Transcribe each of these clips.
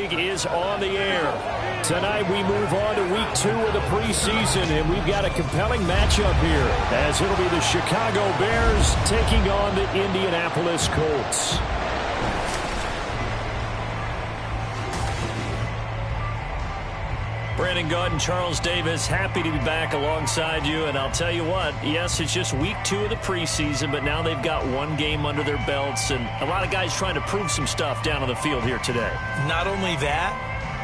League is on the air. Tonight we move on to week 2 of the preseason, and we've got a compelling matchup here, as it'll be the Chicago Bears taking on the Indianapolis Colts. Brandon Gaud and Charles Davis, happy to be back alongside you. And I'll tell you what, yes, it's just week 2 of the preseason, but now they've got one game under their belts, and a lot of guys trying to prove some stuff down on the field here today. Not only that,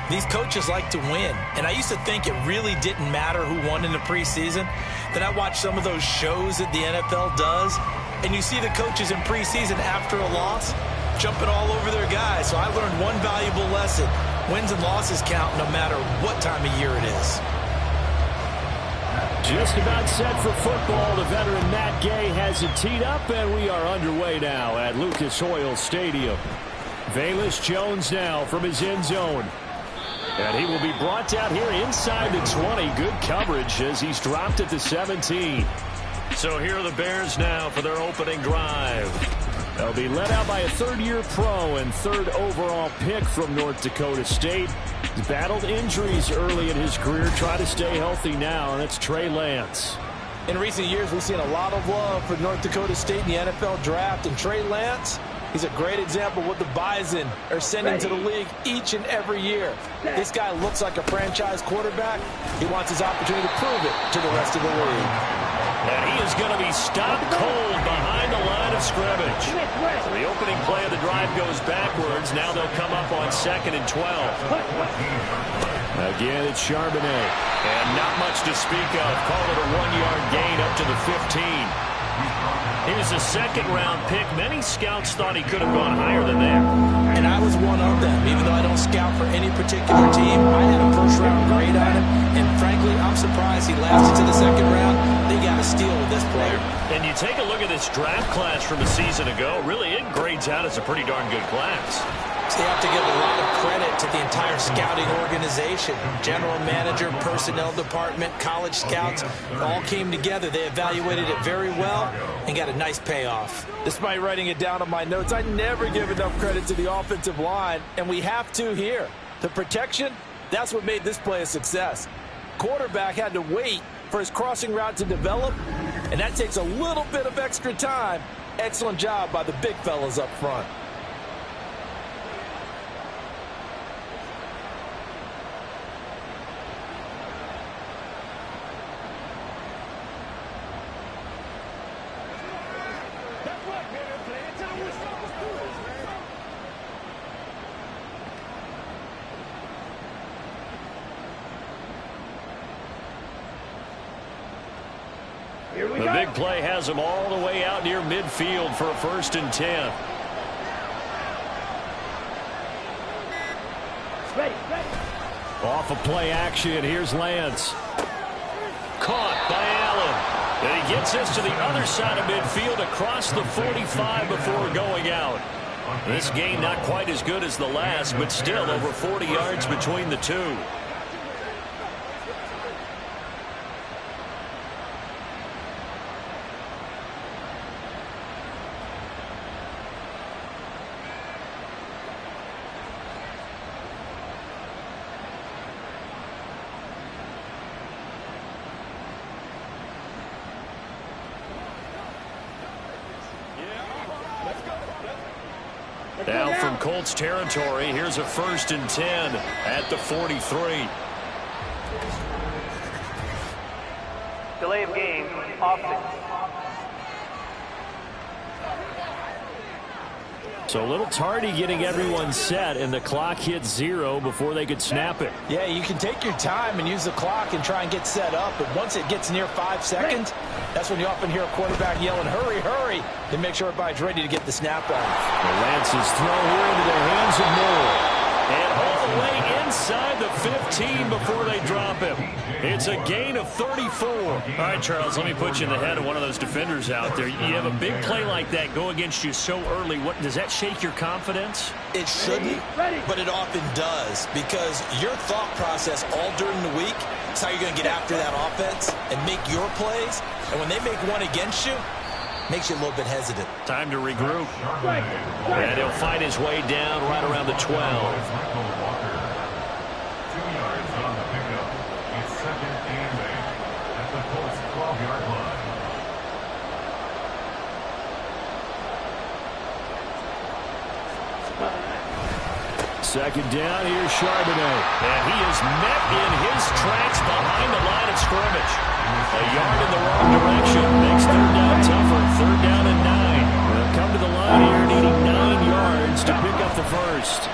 these coaches like to win. And I used to think it really didn't matter who won in the preseason. Then I watched some of those shows that the NFL does, and you see the coaches in preseason after a loss jumping all over their guys. So I learned one valuable lesson. Wins and losses count no matter what time of year it is. Just about set for football. The veteran Matt Gay has it teed up, and we are underway now at Lucas Oil Stadium. Velus Jones now from his end zone. And he will be brought down here inside the 20. Good coverage as he's dropped at the 17. So here are the Bears now for their opening drive. They'll be led out by a third-year pro and third overall pick from North Dakota State. He's battled injuries early in his career, trying to stay healthy now, and that's Trey Lance. In recent years, we've seen a lot of love for North Dakota State in the NFL draft, and Trey Lance, he's a great example of what the Bison are sending to the league each and every year. This guy looks like a franchise quarterback. He wants his opportunity to prove it to the rest of the league. And he is going to be stopped cold behind the line of scrimmage. So the opening play of the drive goes backwards. Now they'll come up on 2nd and 12. Again, it's Charbonnet. And not much to speak of. Call it a 1-yard gain up to the 15. He was a second-round pick. Many scouts thought he could have gone higher than that. And I was one of them. Even though I don't scout for any particular team, I had a first-round grade on him. And frankly, I'm surprised he lasted to the second round. They got a steal with this player. And you take a look at this draft class from a season ago, really it grades out as a pretty darn good class. So you have to give a lot of credit to the entire scouting organization. General manager, personnel department, college scouts, all came together. They evaluated it very well and got a nice payoff. Despite writing it down on my notes, I never give enough credit to the offensive line, and we have to here. The protection, that's what made this play a success. Quarterback had to wait for his crossing route to develop, and that takes a little bit of extra time. Excellent job by the big fellas up front. The big play has him all the way out near midfield for a 1st and 10. Off of play action, here's Lance. Caught by Allen. And he gets us to the other side of midfield across the 45 before going out. This game not quite as good as the last, but still over 40 yards between the two. Now from Colts territory, here's a 1st and 10 at the 43. Delay of game, offense. So a little tardy getting everyone set, and the clock hit 0 before they could snap it. Yeah, you can take your time and use the clock and try and get set up, but once it gets near 5 seconds, that's when you often hear a quarterback yelling, hurry, hurry, to make sure everybody's ready to get the snap off. Lance's throw here into the hands of Moore. And all the way inside the 15 before they drop him. It's a gain of 34. All right, Charles, let me put you in the head of one of those defenders out there. You have a big play like that go against you so early. What does that shake your confidence? It shouldn't, but it often does, because your thought process all during the week is how you're going to get after that offense and make your plays. And when they make one against you, makes you a little bit hesitant. Time to regroup. And he'll find his way down right around the 12. Second down, here's Charbonnet. And he is met in his tracks behind the line of scrimmage. A yard in the wrong direction makes third down tougher. Third down and 9. They'll come to the line here needing 9 yards to pick up the first.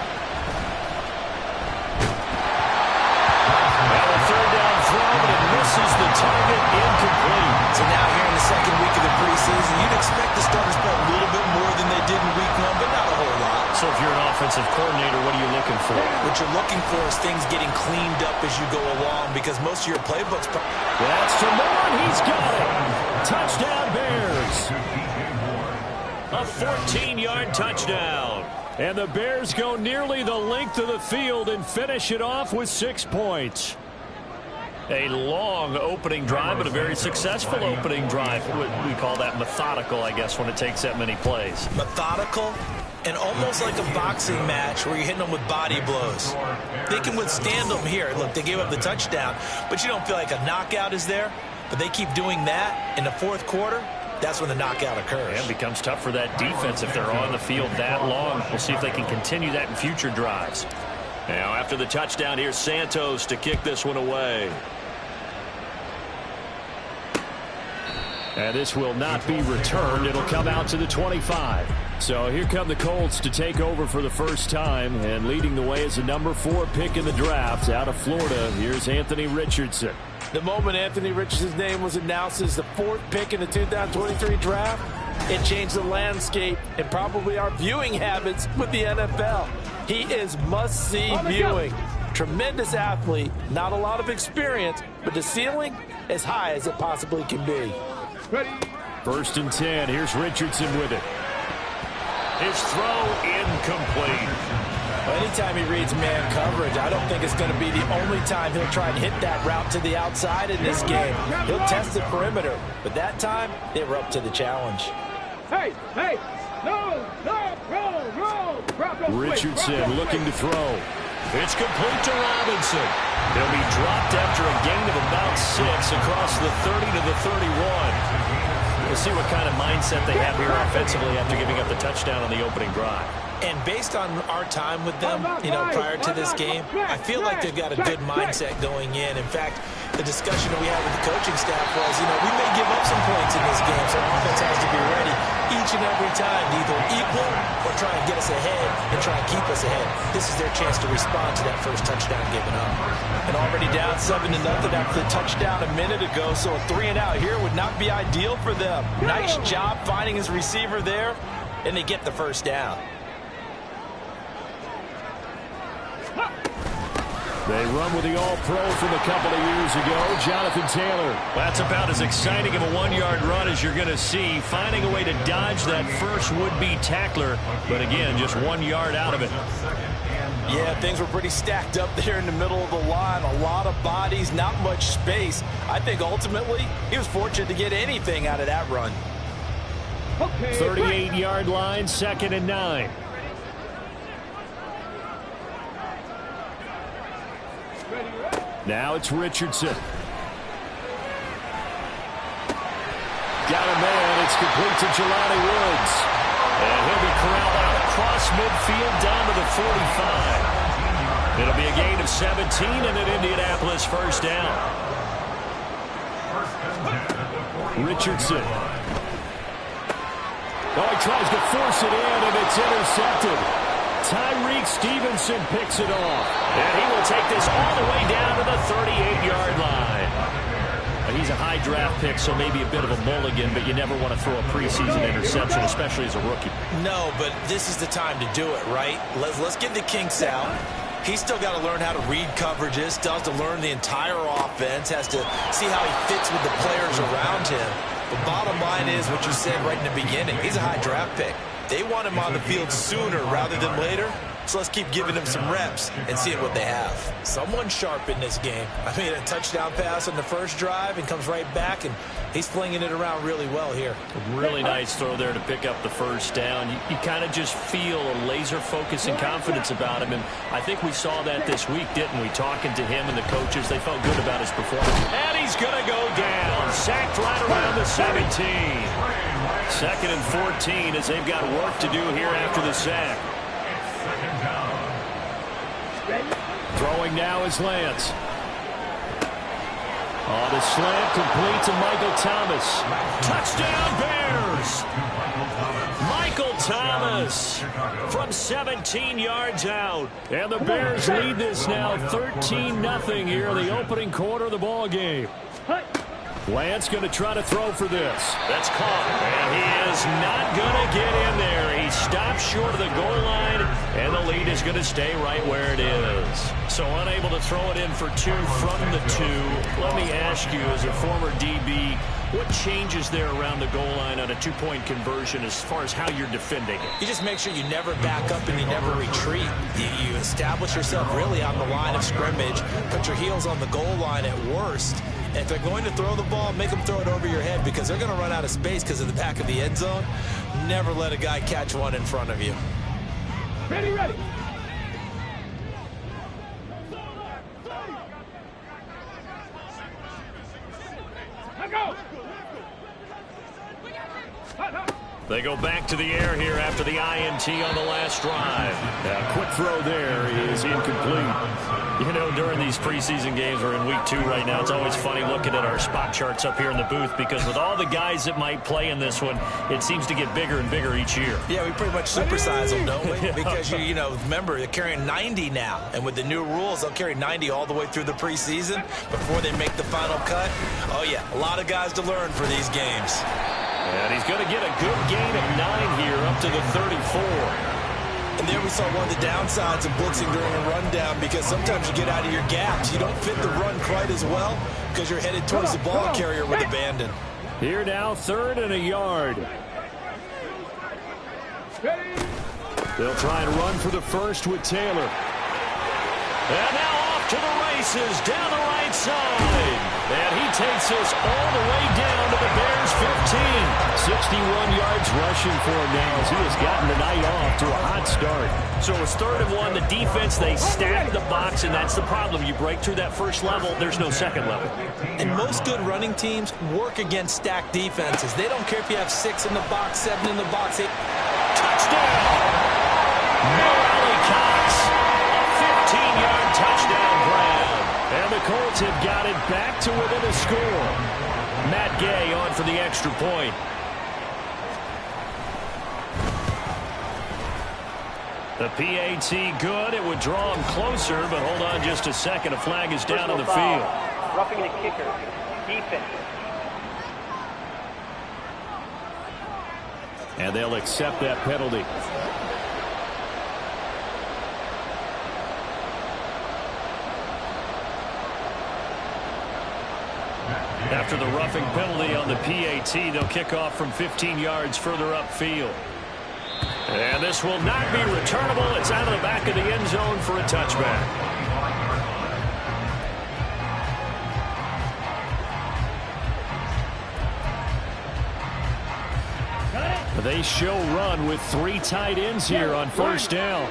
Well, a third down throw, but it misses the target, incomplete. So now here in the second week of the preseason, you'd expect the starters to play a little bit more than they did in week 1, but not a whole lot. So if you're an offensive coordinator, what are you looking for? What you're looking for is things getting cleaned up as you go along, because most of your playbooks... That's to Moore, he's got it. Touchdown, Bears. A 14-yard touchdown. And the Bears go nearly the length of the field and finish it off with 6 points. A long opening drive, but a very successful opening drive. We call that methodical, I guess, when it takes that many plays. Methodical and almost like a boxing match where you're hitting them with body blows. They can withstand them here. Look, they gave up the touchdown, but you don't feel like a knockout is there. But they keep doing that in the fourth quarter. That's when the knockout occurs. And it becomes tough for that defense if they're on the field that long. We'll see if they can continue that in future drives. Now, after the touchdown, here's Santos to kick this one away. And this will not be returned. It'll come out to the 25. So here come the Colts to take over for the first time. And leading the way is the number 4 pick in the draft out of Florida. Here's Anthony Richardson. The moment Anthony Richardson's name was announced as the 4th pick in the 2023 draft, it changed the landscape and probably our viewing habits with the NFL. He is must-see viewing. Tremendous athlete, not a lot of experience, but the ceiling as high as it possibly can be. Ready. First and 10. Here's Richardson with it. His throw incomplete. Well, anytime he reads man coverage, I don't think it's going to be the only time he'll try and hit that route to the outside in this game. He'll test the perimeter, but that time they were up to the challenge. Hey, no, roll. Richardson looking to throw. It's complete to Robinson. He'll be dropped after a gain of about 6 across the 30 to the 31. We'll see what kind of mindset they have here offensively after giving up the touchdown on the opening drive. And based on our time with them, prior to this game, I feel like they've got a good mindset going in. In fact, the discussion that we had with the coaching staff was, we may give up some points in this game, so our offense has to be ready each and every time to either equal or try and get us ahead and try and keep us ahead. This is their chance to respond to that first touchdown given up. And already down 7-0 after the touchdown a minute ago, so a 3-and-out here would not be ideal for them. Nice job finding his receiver there, and they get the first down. They run with the All-Pro from a couple of years ago, Jonathan Taylor. That's about as exciting of a 1-yard run as you're going to see, finding a way to dodge that first would-be tackler, but again, just 1 yard out of it. Yeah, things were pretty stacked up there in the middle of the line. A lot of bodies, not much space. I think ultimately he was fortunate to get anything out of that run. 38-yard line, 2nd and 9. Now it's Richardson. Got a man. It's complete to Jelani Woods. And he'll be corralled out across midfield down to the 45. It'll be a gain of 17 and an Indianapolis first down. Richardson. Oh, he tries to force it in, and it's intercepted. Tyreek Stevenson picks it off. And he will take this all the way down to the 38-yard line. He's a high draft pick, so maybe a bit of a mulligan, but you never want to throw a preseason interception, especially as a rookie. No, but this is the time to do it, right? Let's get the kinks out. He's still got to learn how to read coverages, still has to learn the entire offense, has to see how he fits with the players around him. The bottom line is what you said right in the beginning. He's a high draft pick. They want him on the field sooner rather than later. So let's keep giving them some reps and seeing what they have. Someone sharp in this game. I mean, a touchdown pass on the first drive and comes right back, and he's flinging it around really well here. A really nice throw there to pick up the first down. You kind of just feel a laser focus and confidence about him, and I think we saw that this week, didn't we? Talking to him and the coaches, they felt good about his performance. And he's going to go down. Sacked right around the 17. 2nd and 14 as they've got work to do here after the sack. Throwing now is Lance. On a slant, complete to Michael Thomas. Touchdown, Bears! Michael Thomas from 17 yards out. And the Bears lead this now 13-0 here in the opening quarter of the ball game. Lance going to try to throw for this. That's caught, and he is not going to get in there. He stopped short of the goal line, and the lead is going to stay right where it is. So unable to throw it in for two from the two. Let me ask you, as a former DB, what changes there around the goal line on a two-point conversion as far as how you're defending it? You just make sure you never back up and you never retreat. You establish yourself really on the line of scrimmage, put your heels on the goal line at worst. And if they're going to throw the ball, make them throw it over your head because they're going to run out of space because of the back of the end zone. Never let a guy catch one in front of you. Ready, ready. Let go. They go back to the air here after the INT on the last drive. A quick throw there is incomplete. You know, during these preseason games, we're in week 2 right now, it's always funny looking at our spot charts up here in the booth because with all the guys that might play in this one, it seems to get bigger and bigger each year. Yeah, we pretty much supersize them, don't we? Because, you know, remember, they're carrying 90 now. And with the new rules, they'll carry 90 all the way through the preseason before they make the final cut. Oh, yeah, a lot of guys to learn for these games. And he's going to get a good gain of 9 here up to the 34. And there we saw one of the downsides of blitzing during a rundown because sometimes you get out of your gaps. You don't fit the run quite as well because you're headed towards the ball carrier with abandon. Here now, 3rd and a yard. They'll try and run for the first with Taylor. And now off to the races down the right side. And he takes us all the way down to the Bears 15. 61 yards rushing for him now as he has gotten the night off to a hot start. So it's 3rd and 1. The defense, they stack the box, and that's the problem. You break through that first level, there's no second level. And most good running teams work against stacked defenses. They don't care if you have 6 in the box, 7 in the box. Touchdown! Morley Cox, a 15-yard touchdown grab. And the Colts have got it back to within a score. Matt Gay on for the extra point. The PAT good. It would draw him closer, but hold on just a second. A flag is down on the field. Roughing the kicker. Defense. And they'll accept that penalty. After the roughing penalty on the PAT, they'll kick off from 15 yards further upfield. And this will not be returnable. It's out of the back of the end zone for a touchback. They show run with 3 tight ends here on first down.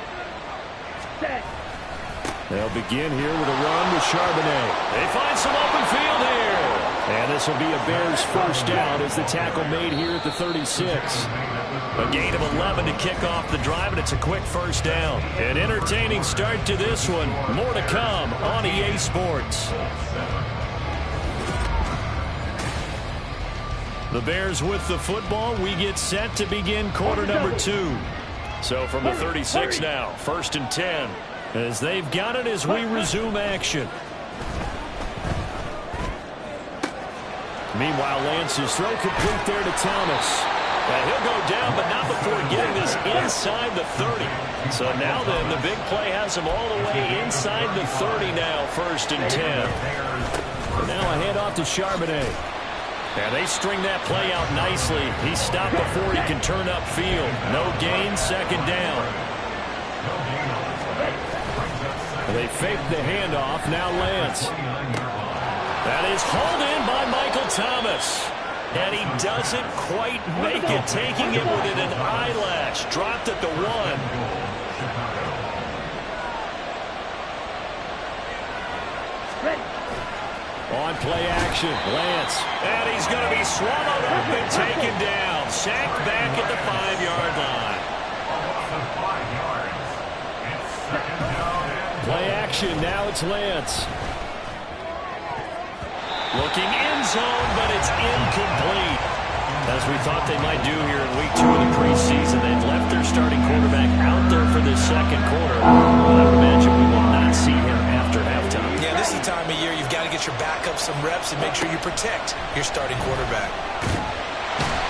They'll begin here with a run with Charbonnet. They find some open field here. And this will be a Bears first down as the tackle made here at the 36. A gain of 11 to kick off the drive, and it's a quick first down. An entertaining start to this one. More to come on EA Sports. The Bears with the football. We get set to begin quarter number 2. So from the 36 now, 1st and 10. As they've got it as we resume action. Meanwhile, Lance's throw complete there to Thomas. And he'll go down, but not before getting this inside the 30. So now then, the big play has him all the way inside the 30 now, 1st and 10. And now a handoff to Charbonnet. And they string that play out nicely. He's stopped before he can turn upfield. No gain, 2nd down. They fake the handoff. Now Lance. That is hauled in by Michael Thomas. And he doesn't quite make it, taking it within an eyelash. Dropped at the 1. On play action, Lance. And he's going to be swallowed up and taken down. Sacked back at the 5-yard line. Play action. Now it's Lance. Looking end zone, but it's incomplete. As we thought they might do here in week 2 of the preseason, they've left their starting quarterback out there for this second quarter. I would imagine we will not see him after halftime. Yeah, this is the time of year you've got to get your backup some reps and make sure you protect your starting quarterback.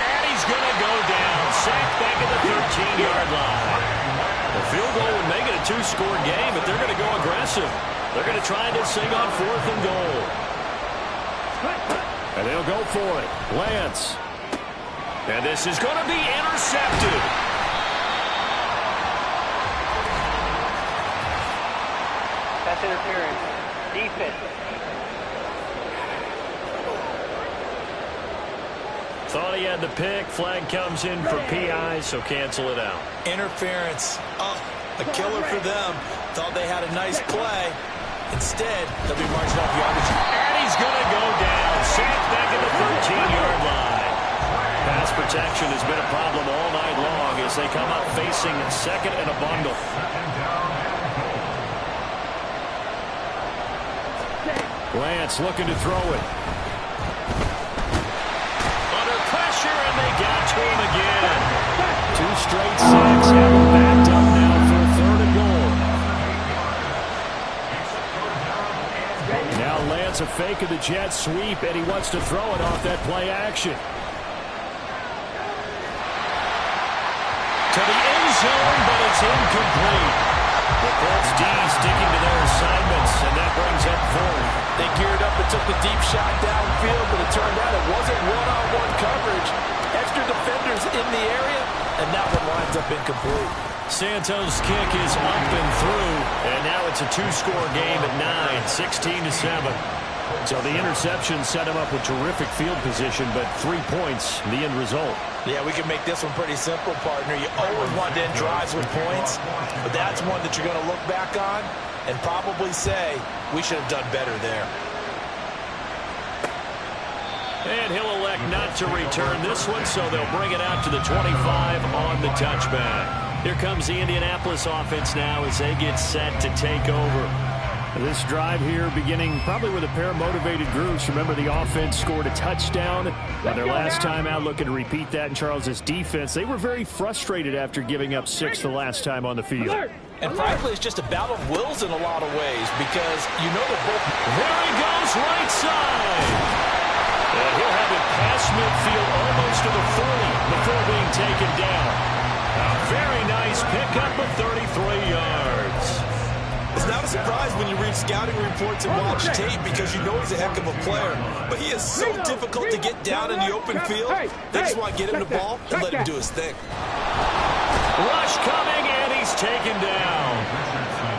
And he's going to go down. Sacked back at the 13-yard line. The field goal would make it a 2-score game, but they're going to go aggressive. They're going to try this thing on 4th and goal. And they'll go for it. Lance. And this is going to be intercepted. That's interference. Defense. Thought he had the pick. Flag comes in for PI, so cancel it out. Interference. Oh, a killer for them. Thought they had a nice play. Instead, they'll be marching off yardage. And he's going to go down. Sacked back at the 13-yard line. Pass protection has been a problem all night long as they come up facing second and a bundle. Lance looking to throw it. Under pressure, and they got to him again. 2 straight sacks have him backed up now for a 3rd and goal. Now Lance a fake of the jet sweep, and he wants to throw it off that play action. To the end zone, but it's incomplete. The Colts D sticking to their assignments, and that brings up 4th. They geared up and took the deep shot downfield, but it turned out it wasn't one-on-one coverage. Extra defenders in the area, and that one winds up incomplete. Santos' kick is up and through, and now it's a 2-score game at 9, 16-7. So the interception set him up with terrific field position, but 3 points, the end result. Yeah, we can make this one pretty simple, partner. You always want to end drives with points, but that's one that you're going to look back on and probably say, we should have done better there. And he'll elect not to return this one, so they'll bring it out to the 25 on the touchback. Here comes the Indianapolis offense now as they get set to take over. This drive here beginning probably with a pair of motivated groups. Remember, the offense scored a touchdown on their last time out, looking to repeat that in Charles's defense. They were very frustrated after giving up 6 the last time on the field. And frankly, it's just a battle of wills in a lot of ways because you know they're both. There he goes, right side. And he'll have it past midfield almost to the 40 before being taken down. A very nice pickup of 33 yards. It's not a surprise when you read scouting reports and watch tape because you know he's a heck of a player. But he is so difficult to get down in the open field. They just want to get him the ball and let him do his thing. Rush coming, and he's taken down.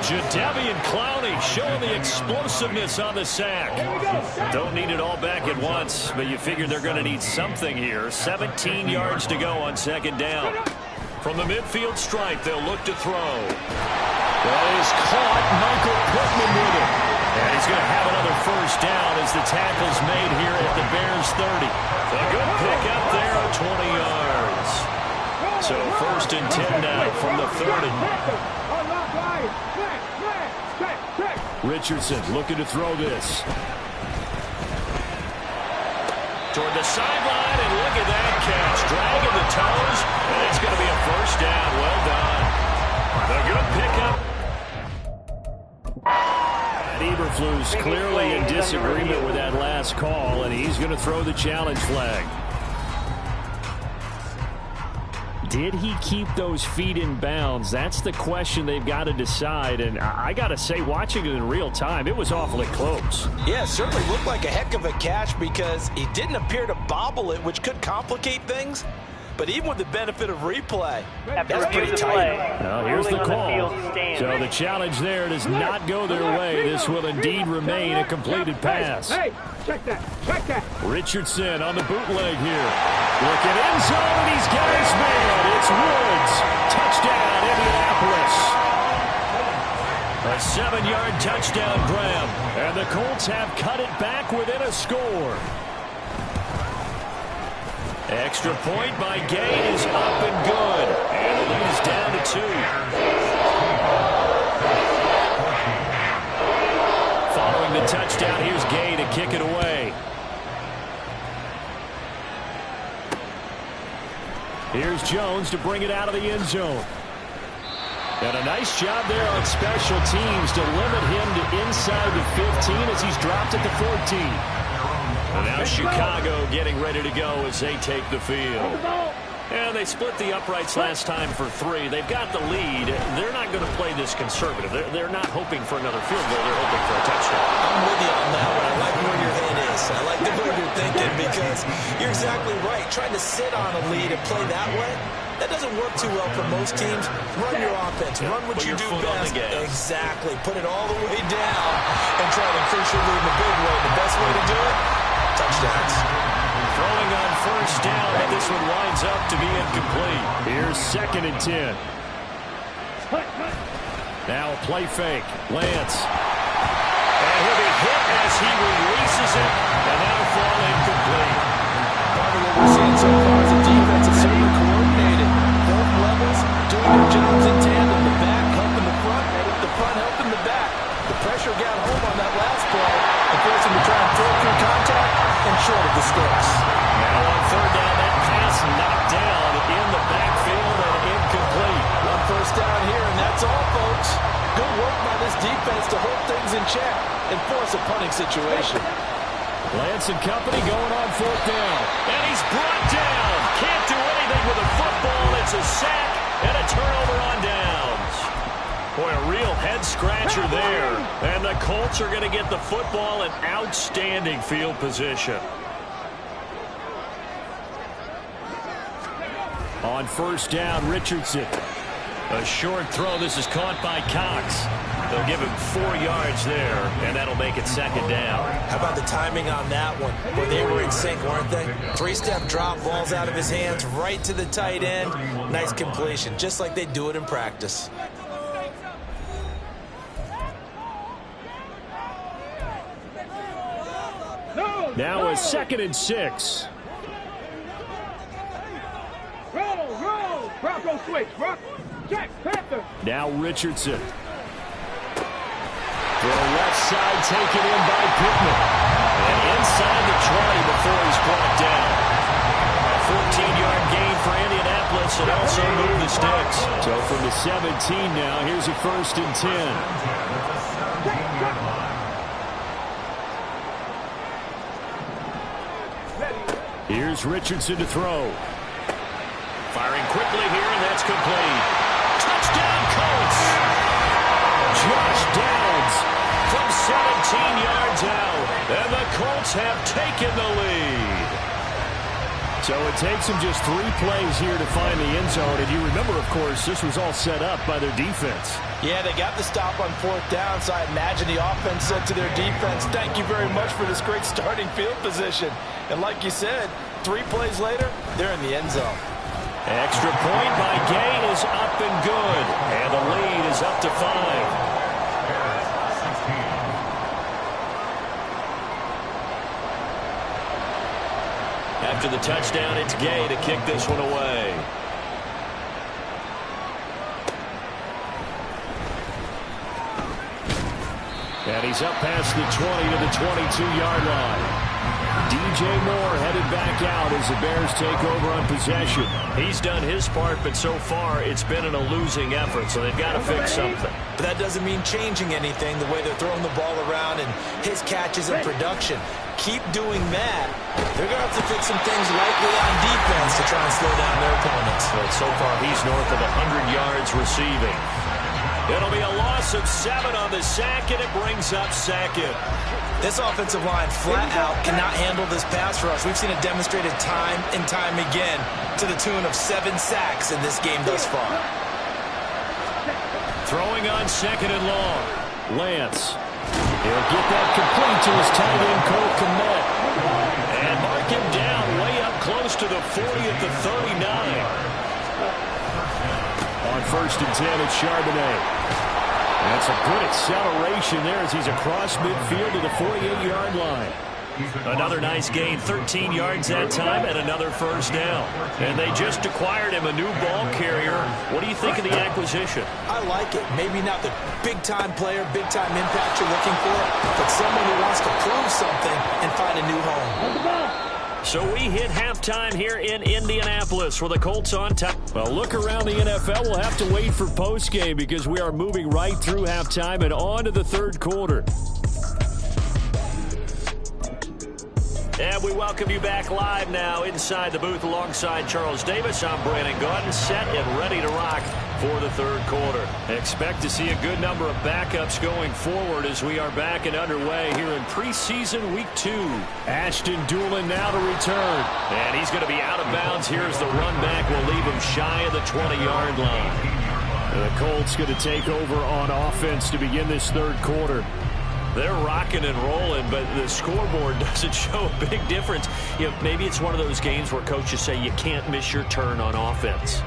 Jadeveon Clowney showing the explosiveness on the sack. Don't need it all back at once, but you figure they're going to need something here. 17 yards to go on 2nd down. From the midfield stripe, they'll look to throw. That is caught. Michael Pittman with it. And he's going to have another 1st down as the tackle's made here at the Bears 30. A good pickup there of 20 yards. So 1st and 10 now from the 30. Richardson looking to throw this. Toward the sideline, and look at that catch. Dragging the toes, and it's going to be a 1st down. Well done. A good pickup. Eberflus clearly in disagreement with that last call, and he's going to throw the challenge flag. Did he keep those feet in bounds? That's the question they've got to decide. And I got to say, watching it in real time, it was awfully close. Yeah, it certainly looked like a heck of a catch because he didn't appear to bobble it, which could complicate things. But even with the benefit of replay, that's pretty tight. Well, here's the call. So the challenge there does not go their way. This will indeed remain a completed pass. Hey, check that. Check that. Richardson on the bootleg here. Looking end zone, and he's got his man. It's Woods. Touchdown, Indianapolis. A 7-yard touchdown grab. And the Colts have cut it back within a score. Extra point by Gay is up and good. And the lead is down to 2. first down. Here's Gay to kick it away. Here's Jones to bring it out of the end zone. And a nice job there on special teams to limit him to inside the 15 as he's dropped at the 14. And now Chicago getting ready to go as they take the field. And they split the uprights last time for 3. They've got the lead. They're not going to play this conservative. They're not hoping for another field goal. They're hoping for a touchdown. I'm with you on that one. I like where your head is. I like the way you're thinking because you're exactly right. Trying to sit on a lead and play that way, that doesn't work too well for most teams. Run your offense. Run what you do best. Exactly. Put it all the way down and try to increase your lead in a big way. The best way to do it, touchdowns. Throwing on first down, but this one winds up to be incomplete. Here's 2nd and 10. Now a play fake. Lance. And he'll be hit as he releases it, and that'll fall incomplete. Part of what we're seeing so far is the defense is certainly coordinated. Both levels doing their jobs in tandem. The back helping the front, and the front helping the back. The pressure got home on that last play and forced him to try and throw through contact and short of the sticks. Now on 3rd down, that pass knocked down in the backfield and incomplete. One first down here, and that's all, folks. Good work by this defense to hold things in check and force a punting situation. Lance and company going on 4th down. And he's brought down. Can't do anything with a football. It's a sack and a turnover on downs. Boy, a real head-scratcher there. And the Colts are going to get the football in outstanding field position. On 1st down, Richardson. A short throw. This is caught by Cox. They'll give him 4 yards there, and that'll make it 2nd down. How about the timing on that one? Where they were in sync, weren't they? 3-step drop, balls out of his hands, right to the tight end. Nice completion, just like they do it in practice. Now a 2nd and 6. Roll. Bronco switch. Check. Panther. Now Richardson. Throw left side taken in by Pittman. And inside the 20 before he's brought down. A 14-yard gain for Indianapolis and also move the sticks. So from the 17 now, here's a 1st and 10. Here's Richardson to throw. Firing quickly here, and that's complete. Touchdown, Colts! Josh Downs from 17 yards out, and the Colts have taken the lead. So it takes them just 3 plays here to find the end zone. And you remember, of course, this was all set up by their defense. Yeah, they got the stop on 4th down, so I imagine the offense said to their defense, thank you very much for this great starting field position. And like you said, 3 plays later, they're in the end zone. Extra point by Gay is up and good. And the lead is up to 5. After the touchdown, it's Gay to kick this one away. And he's up past the 20 to the 22-yard line. DJ Moore headed back out as the Bears take over on possession. He's done his part, but so far it's been in a losing effort, so they've got to fix something. But that doesn't mean changing anything, the way they're throwing the ball around and his catches and production. Keep doing that. They're going to have to fix some things likely on defense to try and slow down their opponents. But so far he's north of 100 yards receiving. It'll be a loss of 7 on the sack, and it brings up 2nd. This offensive line flat out cannot handle this pass rush. We've seen it demonstrated time and time again to the tune of 7 sacks in this game thus far. Throwing on 2nd and long. Lance. He'll get that complete to his tight end, Cole Kmet. And mark him down way up close to the 40 at the 39. On 1st and 10, it's Charbonnet. That's a good acceleration there as he's across midfield to the 48-yard line. Another nice gain, 13 yards that time, and another first down. And they just acquired him a new ball carrier. What do you think of the acquisition? I like it. Maybe not the big-time player, big-time impact you're looking for, but someone who wants to prove something and find a new home. So we hit halftime here in Indianapolis for the Colts on top. Well, look around the NFL. We'll have to wait for postgame because we are moving right through halftime and on to the third quarter. And we welcome you back live now inside the booth alongside Charles Davis. I'm Brandon Gaudin, set and ready to rock for the third quarter. Expect to see a good number of backups going forward as we are back and underway here in preseason week 2. Ashton Doolin now to return. And he's going to be out of bounds here as the run back will leave him shy of the 20-yard line. The Colts going to take over on offense to begin this third quarter. They're rocking and rolling, but the scoreboard doesn't show a big difference. You know, maybe it's one of those games where coaches say you can't miss your turn on offense.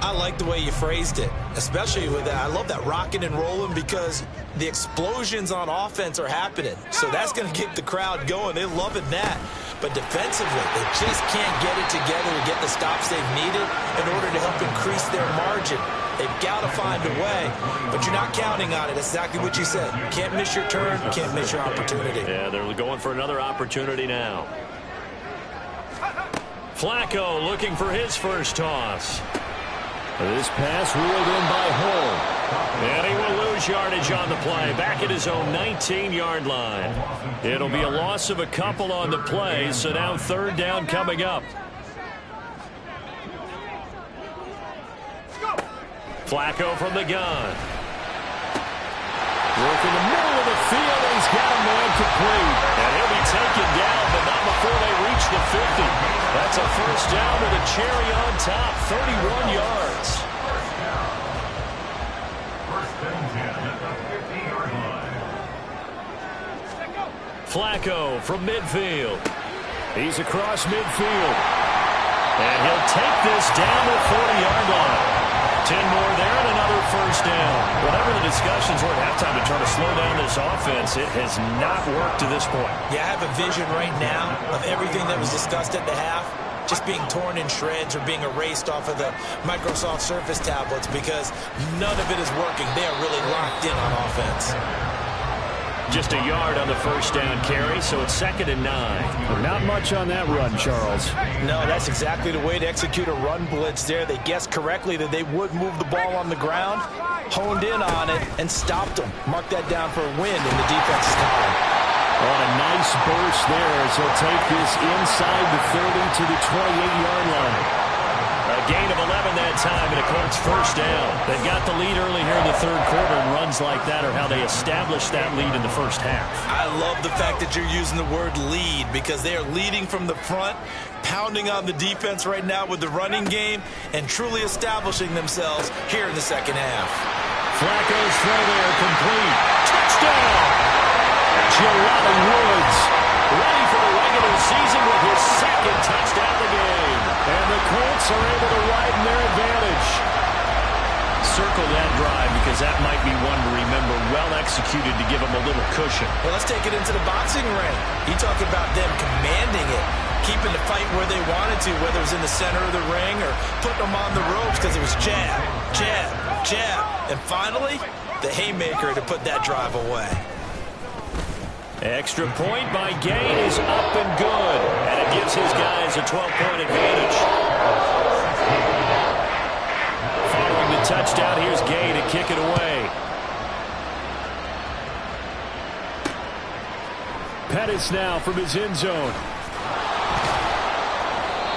I like the way you phrased it, especially with that. I love that rocking and rolling because the explosions on offense are happening. So that's going to keep the crowd going. They're loving that. But defensively, they just can't get it together to get the stops they've needed in order to help increase their margin. They've got to find a way, but you're not counting on it. That's exactly what you said. Can't miss your turn, can't miss your opportunity. Yeah, they're going for another opportunity now. Flacco looking for his first toss. This pass ruled in by Hull. And he will lose yardage on the play, back at his own 19-yard line. It'll be a loss of a couple on the play, so now third down coming up. Flacco from the gun. Work in the middle of the field, and he's got a man complete. And he'll be taken down, but not before they reach the 50. That's a first down with a cherry on top, 31 yards. Flacco from midfield. He's across midfield. And he'll take this down to the 40-yard line. 10 more there and another first down. Whatever the discussions were at halftime to try to slow down this offense, it has not worked to this point. Yeah, I have a vision right now of everything that was discussed at the half just being torn in shreds or being erased off of the Microsoft Surface tablets because none of it is working. They are really locked in on offense. Just a yard on the first down carry, so it's 2nd and 9. Well, not much on that run, Charles. No, that's exactly the way to execute a run blitz there. They guessed correctly that they would move the ball on the ground, honed in on it, and stopped them. Mark that down for a win in the defense's column. On a nice burst there as he'll take this inside the 30 to the 28-yard line. A gain of 11 that time, and a Colts first down. They've got the lead early here in the third quarter, and runs like that are how they established that lead in the first half. I love the fact that you're using the word lead because they are leading from the front, pounding on the defense right now with the running game, and truly establishing themselves here in the second half. Flacco's throw there, complete. Touchdown! Jelani Woods ready for the regular season with his second touchdown of the game. And the Colts are able to widen their advantage. Circle that drive because that might be one to remember. Well executed to give them a little cushion. Well, let's take it into the boxing ring. You talk about them commanding it, keeping the fight where they wanted to, whether it was in the center of the ring or putting them on the ropes because it was jab, jab, jab. And finally, the haymaker to put that drive away. Extra point by Gain is up and good. And it gives his guys a 12-point advantage. Following the touchdown, here's Gain to kick it away. Pettis now from his end zone.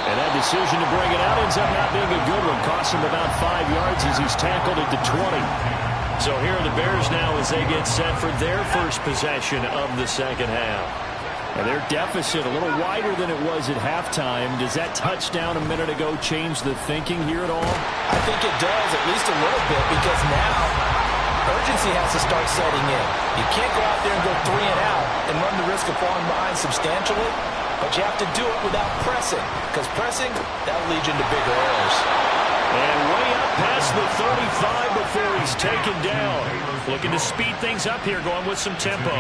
And that decision to bring it out ends up not being a good one. Costs him about 5 yards as he's tackled at the 20. So here are the Bears now as they get set for their first possession of the second half. And their deficit a little wider than it was at halftime. Does that touchdown a minute ago change the thinking here at all? I think it does, at least a little bit, because now urgency has to start setting in. You can't go out there and go 3 and out and run the risk of falling behind substantially, but you have to do it without pressing, because pressing, that'll lead you into bigger errors. And way up past the 35 before he's taken down. Looking to speed things up here, going with some tempo.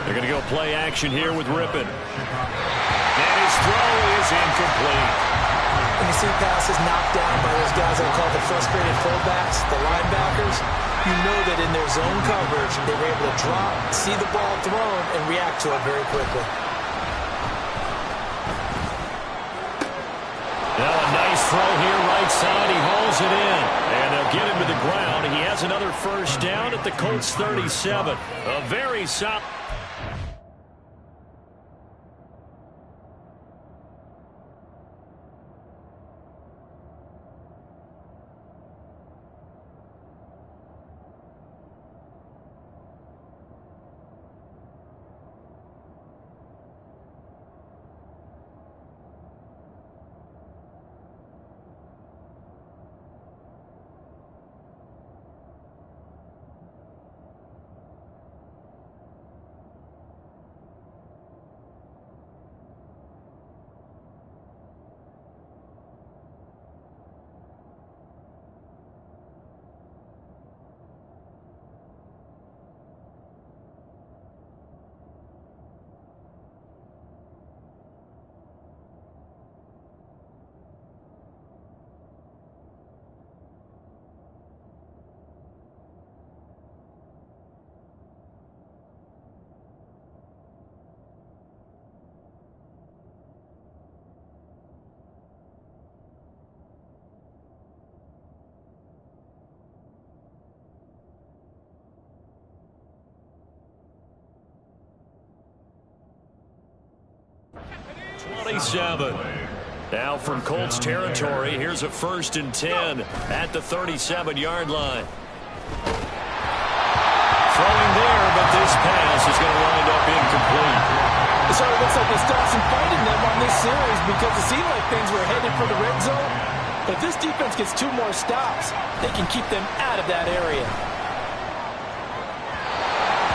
They're going to go play action here with Rippon. And his throw is incomplete. When you see passes knocked down by those guys that are called the frustrated fullbacks, the linebackers, you know that in their zone coverage, they were able to drop, see the ball thrown, and react to it very quickly. Now a nice throw here right side. He hauls it in. And they'll get him to the ground. He has another first down at the Colts 37. A very solid. Now from Colts territory, here's a 1st and 10 at the 37-yard line. Throwing there, but this pass is going to wind up incomplete. It sort of looks like they stopped some fighting them on this series because it seemed like things were headed for the red zone. But if this defense gets 2 more stops, they can keep them out of that area.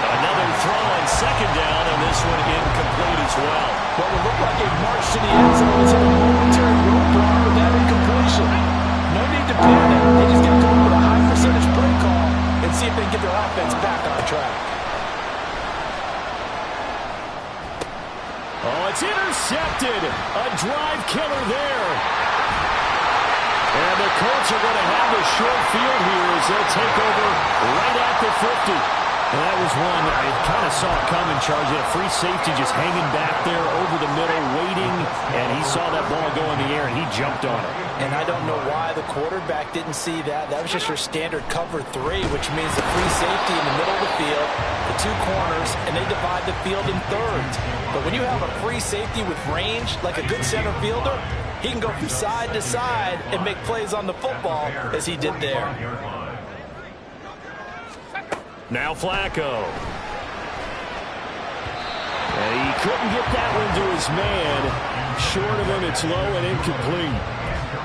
Another throw on 2nd down, and this one incomplete as well. What would look like a march to the end zone is a momentary roadblock with that incompletion. No need to panic. They just get to go with a high percentage play call and see if they can get their offense back on track. Oh, it's intercepted. A drive killer there. And the Colts are going to have a short field here as they'll take over right at the 50. And that was one I kind of saw coming, Charge. A free safety just hanging back there over the middle, waiting, and he saw that ball go in the air, and he jumped on it. And I don't know why the quarterback didn't see that. That was just your standard cover 3, which means the free safety in the middle of the field, the 2 corners, and they divide the field in thirds. But when you have a free safety with range, like a good center fielder, he can go from side to side and make plays on the football as he did there. Now Flacco. And he couldn't get that one to his man. Short of him, it's low and incomplete.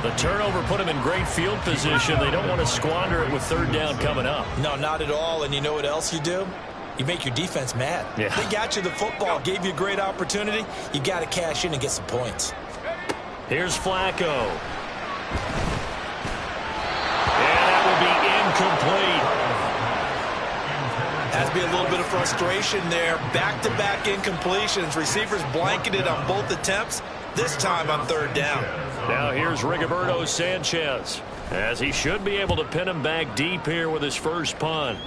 The turnover put him in great field position. They don't want to squander it with 3rd down coming up. No, not at all. And you know what else you do? You make your defense mad. Yeah. They got you the football, gave you a great opportunity. You got to cash in and get some points. Here's Flacco. And that will be incomplete. Has to be a little bit of frustration there. Back-to-back incompletions. Receivers blanketed on both attempts, this time on 3rd down. Now here's Rigoberto Sanchez, as he should be able to pin him back deep here with his first punt.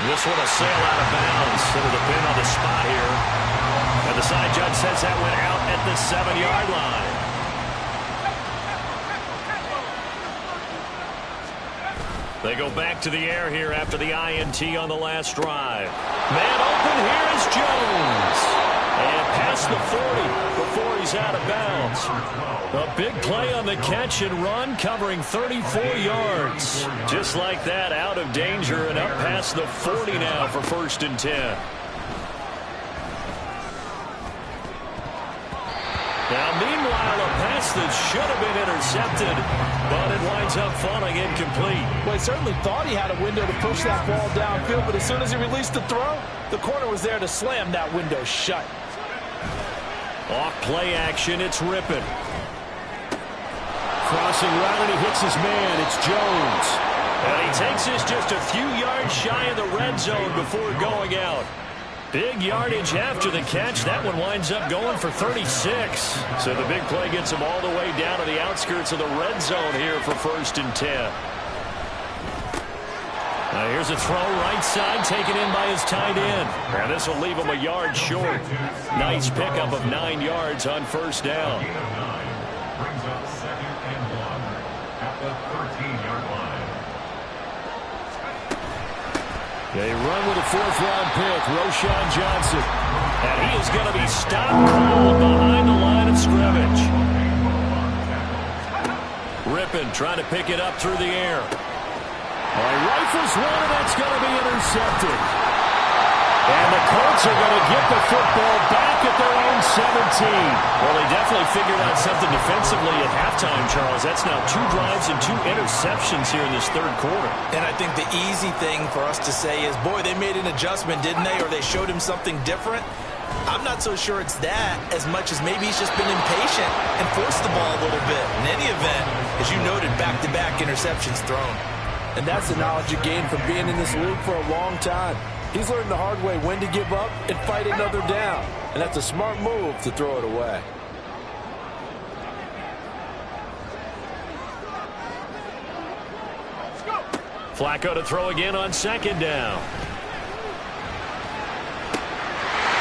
This one will sail out of bounds into the pin on the spot here. And the side judge says that went out at the 7-yard line. They go back to the air here after the INT on the last drive. Man open, here is Jones. And past the 40 before he's out of bounds. A big play on the catch and run, covering 34 yards. Just like that, out of danger and up past the 40 now for 1st and 10. Now, meanwhile, a pass that should have been intercepted, but it winds up falling incomplete. Well, he certainly thought he had a window to push that ball downfield, but as soon as he released the throw, the corner was there to slam that window shut. Off play action, it's Rippon. Crossing route, and he hits his man. It's Jones. And he takes this just a few yards shy of the red zone before going out. Big yardage after the catch. That one winds up going for 36. So the big play gets him all the way down to the outskirts of the red zone here for 1st and 10. Now here's a throw right side taken in by his tight end. And this will leave him a yard short. Nice pickup of 9 yards on 1st down. They run with a 4th-round pick, Roschon Johnson. And he is going to be stopped cold behind the line of scrimmage. Rippon trying to pick it up through the air. He rifles one, and that's going to be intercepted. And the Colts are going to get the football back at their own 17. Well, they definitely figured out something defensively at halftime, Charles. That's now 2 drives and 2 interceptions here in this 3rd quarter. And I think the easy thing for us to say is, boy, they made an adjustment, didn't they? Or they showed him something different. I'm not so sure it's that as much as maybe he's just been impatient and forced the ball a little bit. In any event, as you noted, back-to-back interceptions thrown. And that's the knowledge you gain from being in this league for a long time. He's learned the hard way when to give up and fight another down. And that's a smart move to throw it away. Flacco to throw again on 2nd down.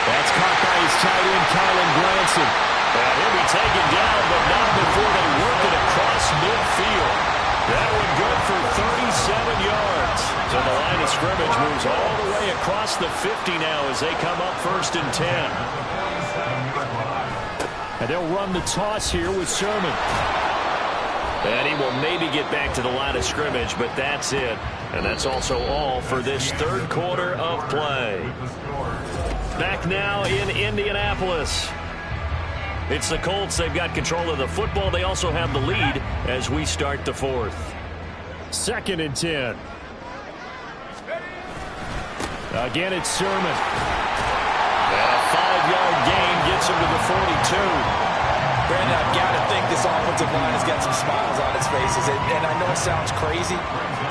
That's caught by his tight end, Kylan Granson. And he'll be taken down, but not before they work it across midfield. That one good for 37 yards. So the line of scrimmage moves all the way across the 50 now as they come up 1st and 10. And they'll run the toss here with Sermon. And he will maybe get back to the line of scrimmage, but that's it. And that's also all for this 3rd quarter of play. Back now in Indianapolis. It's the Colts. They've got control of the football. They also have the lead as we start the 4th. 2nd and 10. Again, it's Sermon. And a 5-yard gain gets him to the 42. Brandon, I've got to think this offensive line has got some smiles on its faces. And I know it sounds crazy,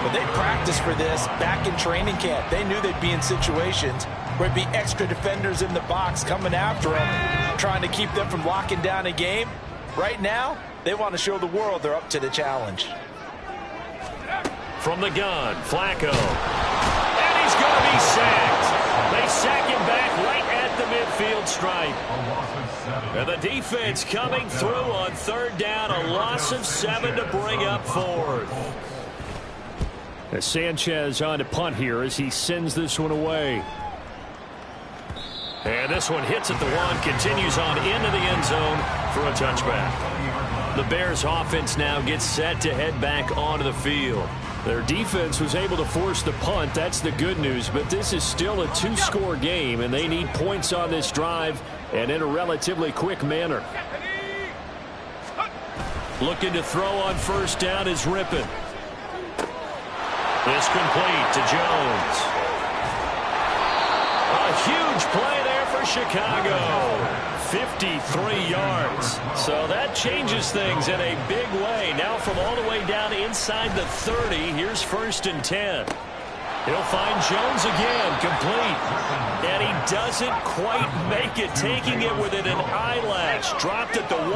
but they practiced for this back in training camp. They knew they'd be in situations where it'd be extra defenders in the box coming after them, trying to keep them from locking down a game. Right now, they want to show the world they're up to the challenge. From the gun, Flacco. And he's going to be sacked. They sack him back right at the midfield stripe. And the defense coming through on 3rd down. A loss of 7 to bring up 4th. As Sanchez on to punt here as he sends this one away. And this one hits at the 1, continues on into the end zone for a touchback. The Bears offense now gets set to head back onto the field. Their defense was able to force the punt. That's the good news. But this is still a 2-score game, and they need points on this drive and in a relatively quick manner. Looking to throw on 1st down is Rippon. This complete to Jones. A huge play there for Chicago. 53 yards. So that changes things in a big way. Now from all the way down inside the 30, here's 1st and 10. He'll find Jones again, complete. And he doesn't quite make it, taking it within an eyelash. Dropped at the 1.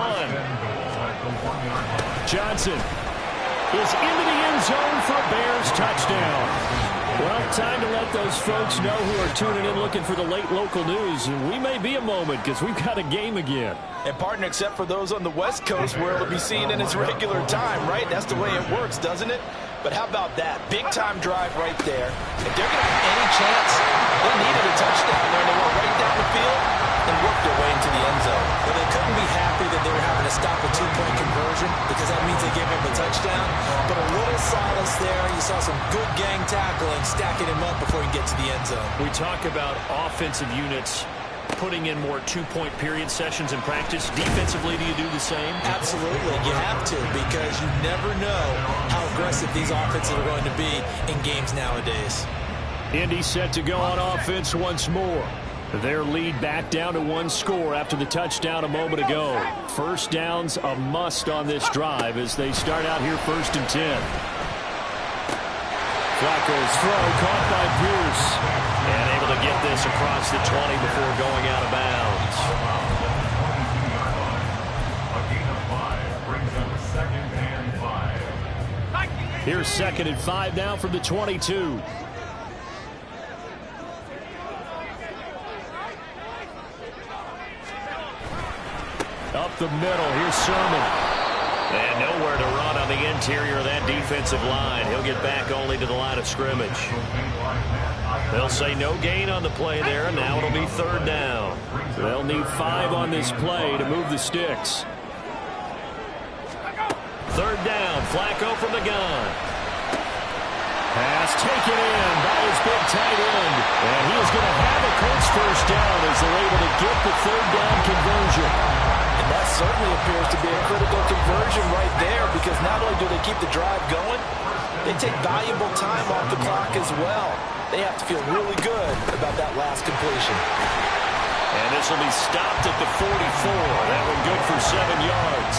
Johnson is into the end zone for a Bears touchdown. Well, time to let those folks know who are tuning in looking for the late local news. And we may be a moment because we've got a game again. And partner, except for those on the West Coast where it'll be seen in its regular time, right? That's the way it works, doesn't it? But how about that? Big-time drive right there. If they're going to have any chance, they needed a touchdown there. They went right down the field and worked their way into the end zone. Well, they couldn't be happy that they were having to stop a 2-point conversion because that means they gave up a touchdown. But a little solace there. You saw some good gang tackling, stacking him up before he gets to the end zone. We talk about offensive units putting in more 2-point period sessions in practice. Defensively, do you do the same? Absolutely. You have to, because you never know how aggressive these offenses are going to be in games nowadays. Indy set to go on offense once more. Their lead back down to one score after the touchdown a moment ago. First down's a must on this drive as they start out here 1st and 10. Flacco's throw caught by Pierce. And able to get this across the 20 before going out of bounds. Here's 2nd and 5 now from the 22. Up the middle, here's Sermon. And nowhere to run on the interior of that defensive line. He'll get back only to the line of scrimmage. They'll say no gain on the play there. Now it'll be 3rd down. They'll need 5 on this play to move the sticks. 3rd down, Flacco from the gun. Pass taken in by his big tight end. And he is going to have a Colts first down as they're able to get the 3rd down conversion. And that certainly appears to be a critical conversion right there, because not only do they keep the drive going, they take valuable time off the clock as well. They have to feel really good about that last completion. And this will be stopped at the 44. That one good for 7 yards.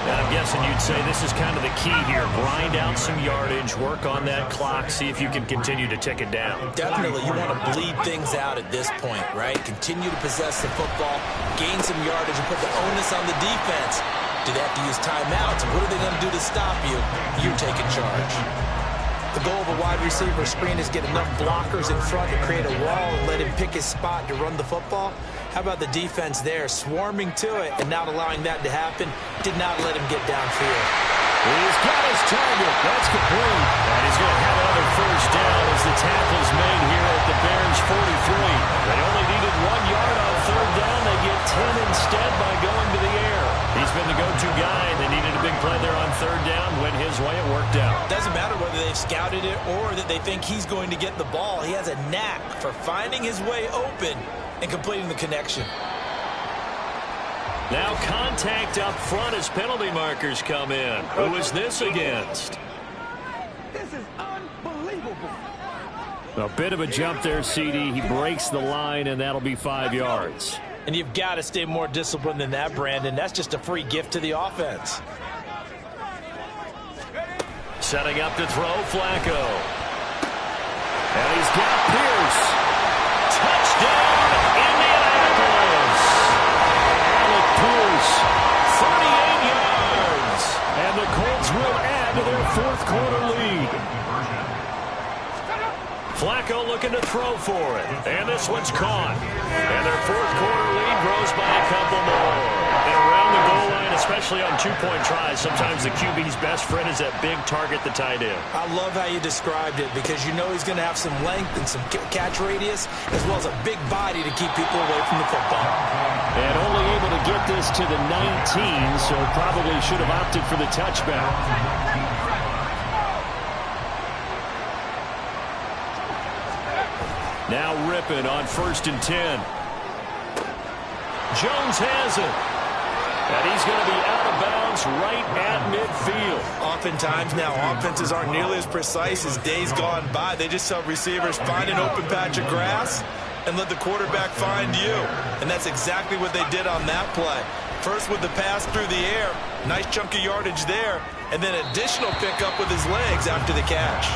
And I'm guessing you'd say this is kind of the key here. Grind out some yardage, work on that clock, see if you can continue to tick it down. Definitely, you want to bleed things out at this point, right? Continue to possess the football, gain some yardage, and put the onus on the defense. Do they have to use timeouts? What are they going to do to stop you? You're taking charge. The goal of a wide receiver screen is get enough blockers in front to create a wall and let him pick his spot to run the football. How about the defense there, swarming to it and not allowing that to happen? Did not let him get downfield. He's got his target. That's complete. And he's going to have another first down as the tackle's made here at the Bears' 43. They only needed 1 yard on 3rd down. They get 10 instead by going to the air. He's been the go-to guy. They needed a big play there on 3rd down. Went his way. It worked out. Doesn't matter whether they've scouted it or that they think he's going to get the ball. He has a knack for finding his way open and completing the connection. Now contact up front as penalty markers come in. Who is this against? This is unbelievable. A bit of a jump there, CD. He breaks the line, and that'll be 5 yards. And you've got to stay more disciplined than that, Brandon. That's just a free gift to the offense. Setting up to throw, Flacco. And he's got Pierce. Touchdown, Indianapolis. Alec Pierce, 38 yards. And the Colts will add to their 4th quarter lead. Flacco looking to throw for it. And this one's caught. And their 4th quarter lead grows by a couple more. And around the goal line, especially on 2-point tries, sometimes the QB's best friend is that big target, the tight end. I love how you described it, because you know he's going to have some length and some catch radius, as well as a big body to keep people away from the football. And only able to get this to the 19, so probably should have opted for the touchback. Now Rippon on 1st and 10. Jones has it. And he's going to be out of bounds right at midfield. Oftentimes now, offenses aren't nearly as precise as days gone by. They just help receivers find an open patch of grass and let the quarterback find you. And that's exactly what they did on that play. First with the pass through the air, nice chunk of yardage there, and then additional pickup with his legs after the catch.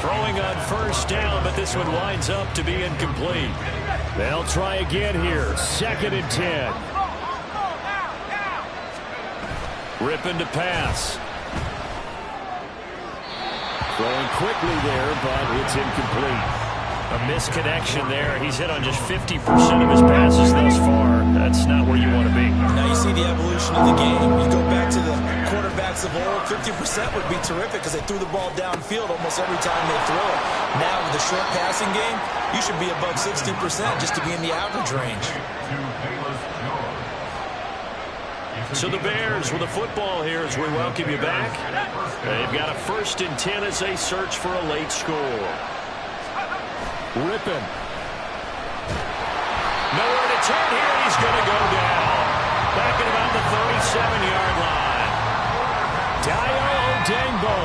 Throwing on 1st down, but this one winds up to be incomplete. They'll try again here. 2nd and 10. Rippon to pass. Throwing quickly there, but it's incomplete. A misconnection there. He's hit on just 50% of his passes thus far. That's not where you want to be. Now you see the evolution of the game. You go back to the quarterbacks of old, 50% would be terrific because they threw the ball downfield almost every time they throw it. Now with the short passing game, you should be above 60% just to be in the average range. So the Bears with the football here as we welcome you back. They've got a 1st and 10 as they search for a late score. Rippon. Nowhere to turn here. He's going to go down. Back at about the 37-yard line. Dayo Odeyingbo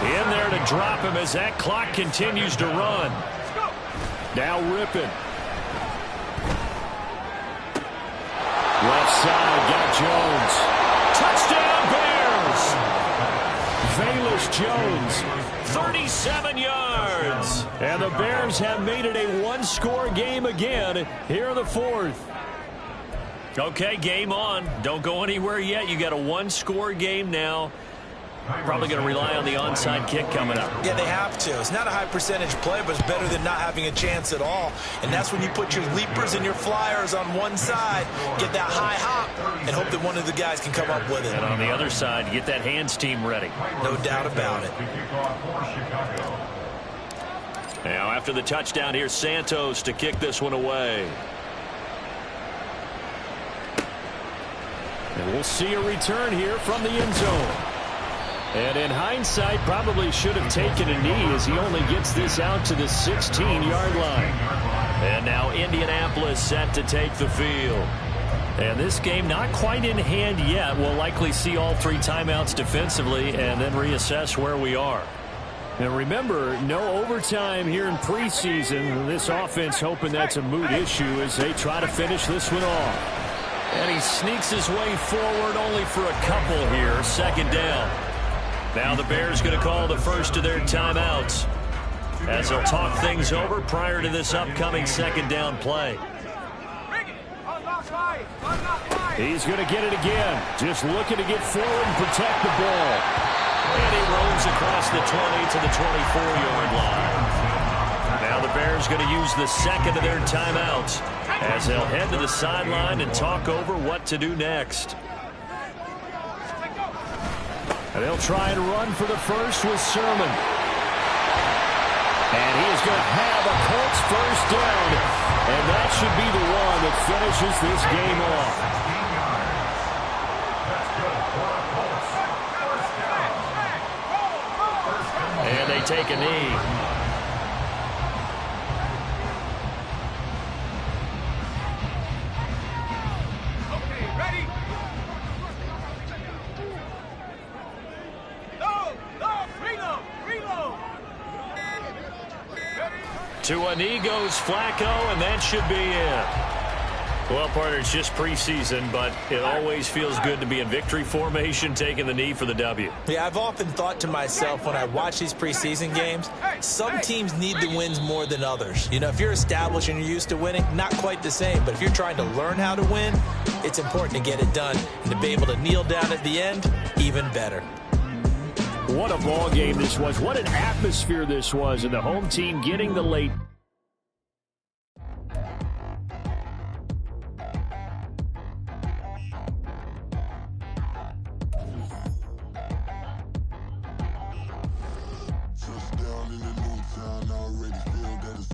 in there to drop him as that clock continues to run. Now Rippon. Left side, got Jones. Touchdown, Bears! Velus Jones. 37 yards. And the Bears have made it a one-score game again here in the fourth. Okay, game on. Don't go anywhere yet. You got a one-score game now. Probably going to rely on the onside kick coming up. Yeah, they have to. It's not a high percentage play, but it's better than not having a chance at all. And that's when you put your leapers and your flyers on one side, get that high hop, and hope that one of the guys can come up with it. And on the other side, get that hands team ready. No doubt about it. Now, after the touchdown, here's Santos to kick this one away. And we'll see a return here from the end zone. And in hindsight, probably should have taken a knee as he only gets this out to the 16-yard line. And now Indianapolis set to take the field. And this game not quite in hand yet. We'll likely see all three timeouts defensively and then reassess where we are. And remember, no overtime here in preseason. This offense hoping that's a moot issue as they try to finish this one off. And he sneaks his way forward only for a couple here. Second down. Now the Bears going to call the first of their timeouts as they'll talk things over prior to this upcoming second down play. He's going to get it again. Just looking to get forward and protect the ball. And he rolls across the 20 to the 24-yard line. Now the Bears going to use the second of their timeouts as they'll head to the sideline and talk over what to do next. And they'll try and run for the first with Sermon. And he is going to have a Colts first down. And that should be the one that finishes this game off. And they take a knee. To a knee goes Flacco, and that should be it. Well, partner, it's just preseason, but it always feels good to be in victory formation, taking the knee for the W. Yeah, I've often thought to myself when I watch these preseason games, some teams need the wins more than others. You know, if you're established and you're used to winning, not quite the same. But if you're trying to learn how to win, it's important to get it done. And to be able to kneel down at the end, even better. What a ball game this was. What an atmosphere this was. And the home team getting the late